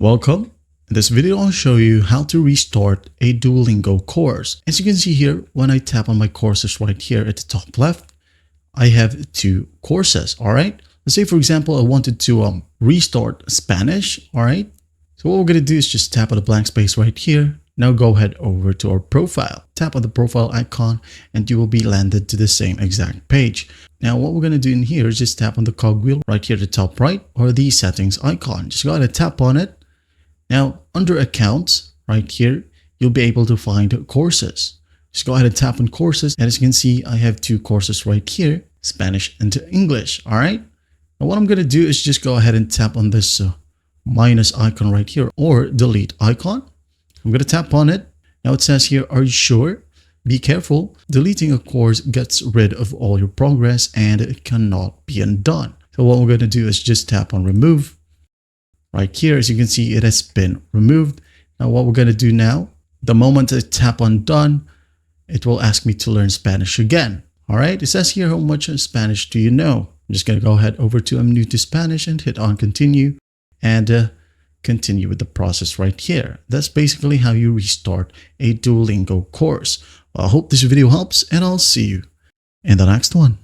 Welcome. In this video, I'll show you how to restart a Duolingo course. As you can see here, when I tap on my courses right here at the top left, I have two courses, all right? Let's say, for example, I wanted to restart Spanish, all right? So what we're going to do is just tap on the blank space right here. Now go ahead over to our profile. Tap on the profile icon and you will be landed to the same exact page. Now what we're going to do in here is just tap on the cogwheel right here at the top right or the settings icon. Just go ahead and tap on it. Now, under accounts, right here, you'll be able to find courses. Just go ahead and tap on courses. And as you can see, I have two courses right here, Spanish and English. All right. Now, what I'm going to do is just go ahead and tap on this minus icon right here or delete icon. I'm going to tap on it. Now it says here, are you sure? Be careful. Deleting a course gets rid of all your progress and it cannot be undone. So what we're going to do is just tap on remove. Right here, as you can see, it has been removed. Now what we're going to do now, the moment I tap on done, it will ask me to learn Spanish again. All right, it says here, how much Spanish do you know? I'm just going to go ahead over to I'm new to Spanish and hit on continue and continue with the process right here. That's basically how you restart a Duolingo course. Well, I hope this video helps and I'll see you in the next one.